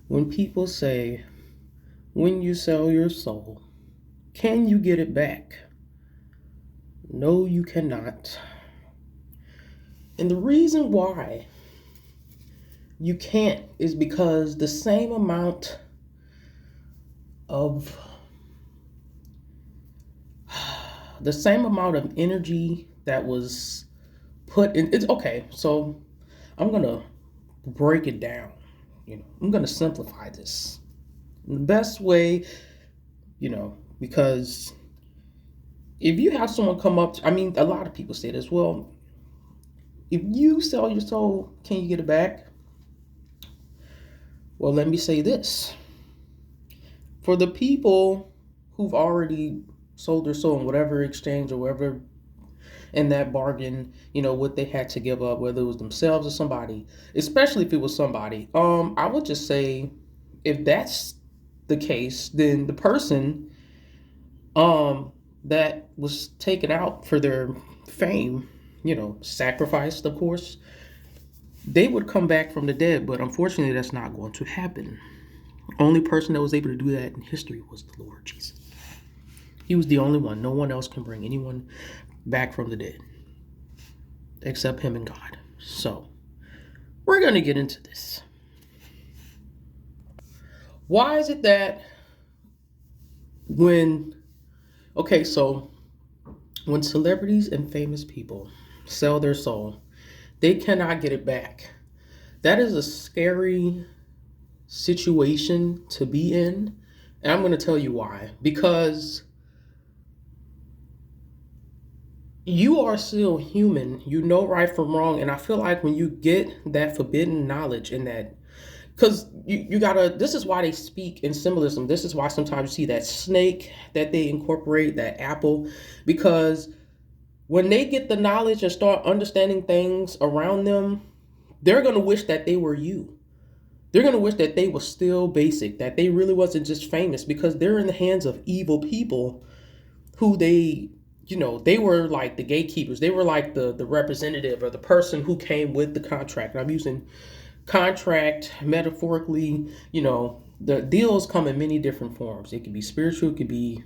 When people say, when you sell your soul, can you get it back? No, you cannot. And the reason why you can't is because of the same amount of energy that was put in it's okay. So I'm going to break it down. I'm going to simplify this in the best way, because if you have someone come up I mean, a lot of people say this, well, if you sell your soul, can you get it back? Well, let me say this. For the people who've already sold their soul in whatever exchange or whatever in that bargain, what they had to give up, whether it was themselves or somebody, especially if it was somebody, I would just say if that's the case, then the person that was taken out for their fame, sacrificed, of course, they would come back from the dead, but unfortunately that's not going to happen. Only person that was able to do that in history was the Lord Jesus. He was the only one. No one else can bring anyone back from the dead except him and God. So we're going to get into this. Why is it that when okay so when celebrities and famous people sell their soul, they cannot get it back? That is a scary situation to be in, and I'm going to tell you why. Because you are still human, you know right from wrong, and I feel like when you get that forbidden knowledge and that, because you gotta, this is why they speak in symbolism. This is why sometimes you see that snake that they incorporate, that apple, because when they get the knowledge and start understanding things around them, they're gonna wish that they were you. They're gonna wish that they were still basic, that they really wasn't just famous, because they're in the hands of evil people who they were like the gatekeepers. They were like the representative or the person who came with the contract. And I'm using contract metaphorically. The deals come in many different forms. It could be spiritual, it could be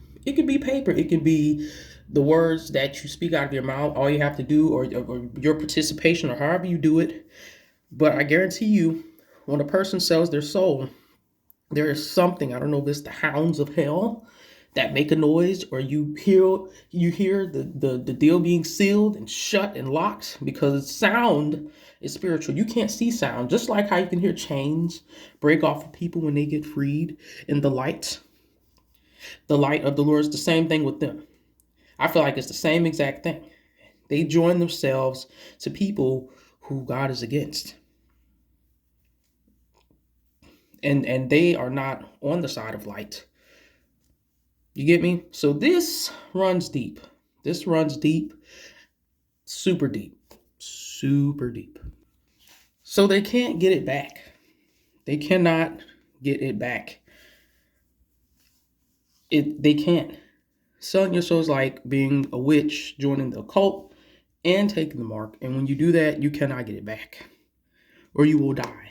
paper, it can be the words that you speak out of your mouth, all you have to do, or your participation, or however you do it. But I guarantee you, when a person sells their soul, there is something, I don't know if it's the hounds of hell that make a noise, or you hear the deal being sealed and shut and locked, because sound is spiritual. You can't see sound, just like how you can hear chains break off of people when they get freed in the light of the Lord. Is the same thing with them. I feel like it's the same exact thing. They join themselves to people who God is against, and they are not on the side of light. You get me? So this runs deep. This runs deep, super deep, super deep. So they can't get it back. They cannot get it back. They can't. Selling your soul is like being a witch, joining the occult, and taking the mark. And when you do that, you cannot get it back, or you will die,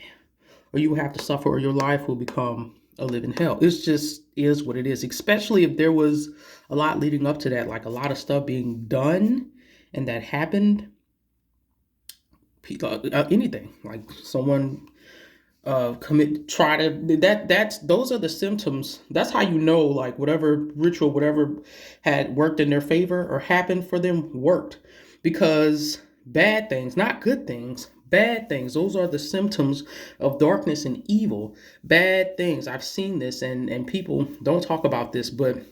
or you will have to suffer, or your life will become a living hell. It's just is what it is. Especially if there was a lot leading up to that, like a lot of stuff being done, and that happened. Anything like someone commit try to that's those are the symptoms. That's how you know, like, whatever ritual, whatever had worked in their favor or happened for them worked. Because bad things, not good things, bad things, those are the symptoms of darkness and evil. Bad things, I've seen this, and people don't talk about this, but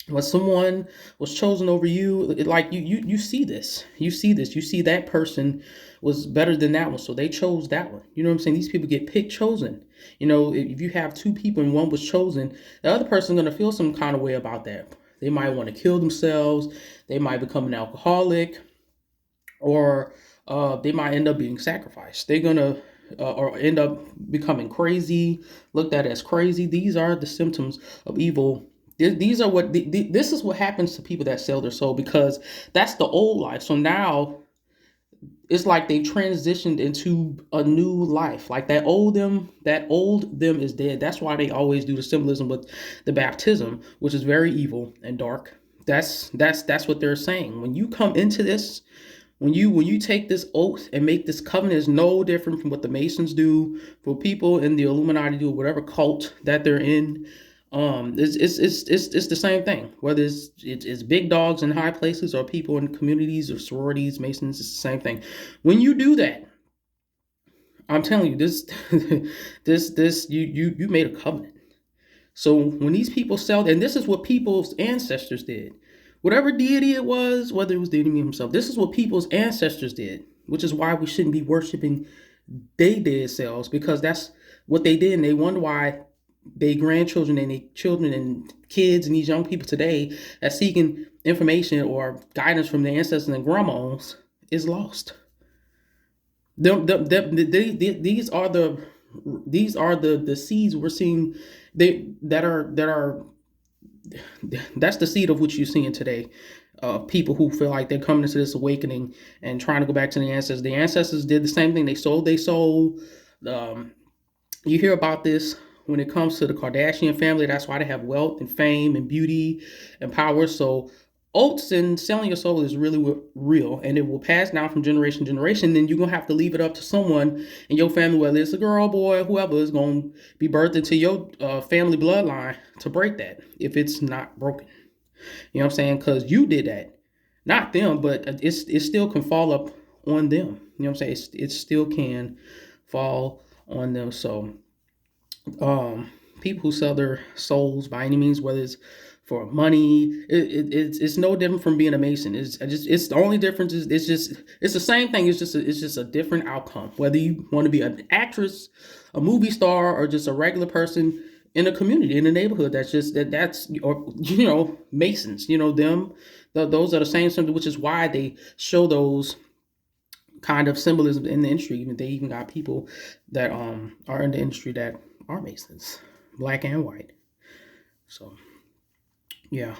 when someone was chosen over you, like you see this, you see that person was better than that one, so they chose that one. You know what I'm saying? These people get picked, chosen. If you have two people and one was chosen, the other person's going to feel some kind of way about that. They might want to kill themselves, they might become an alcoholic, or they might end up being sacrificed. They're going to or end up becoming crazy, looked at as crazy. These are the symptoms of evil. These are this is what happens to people that sell their soul, because that's the old life. So now it's like they transitioned into a new life. Like that old them is dead. That's why they always do the symbolism with the baptism, which is very evil and dark. That's what they're saying. When you come into this, when you take this oath and make this covenant, is no different from what the Masons do, for people in the Illuminati do, whatever cult that they're in. It's the same thing. Whether it's big dogs in high places or people in communities or sororities, Masons, it's the same thing. When you do that, I'm telling you, this this you made a covenant. So when these people sell, and this is what people's ancestors did, whatever deity it was, whether it was the enemy himself, this is what people's ancestors did, which is why we shouldn't be worshiping they dead selves, because that's what they did. And they wonder why they grandchildren and they children and kids and these young people today that seeking information or guidance from their ancestors and grandmas is lost. These are the seeds we're seeing. That's the seed of which you're seeing today. People who feel like they're coming into this awakening and trying to go back to the ancestors. The ancestors did the same thing. They sold their soul. Um, you hear about this when it comes to the Kardashian family. That's why they have wealth and fame and beauty and power. So oaths and selling your soul is really real, and it will pass down from generation to generation. Then you're gonna have to leave it up to someone in your family, whether it's a girl, boy, whoever is gonna be birthed into your family bloodline, to break that if it's not broken. You know what I'm saying? Because you did that, not them, but it still can fall up on them. You know what I'm saying? It still can fall on them. So people who sell their souls by any means, whether it's for money, it's no different from being a Mason. It's the only difference is it's the same thing. It's just a different outcome. Whether you want to be an actress, a movie star, or just a regular person in a community, in a neighborhood, that's or Masons. Those are the same symptoms, which is why they show those kind of symbolism in the industry. Even they even got people that are in the industry that are Masons, black and white. So yeah.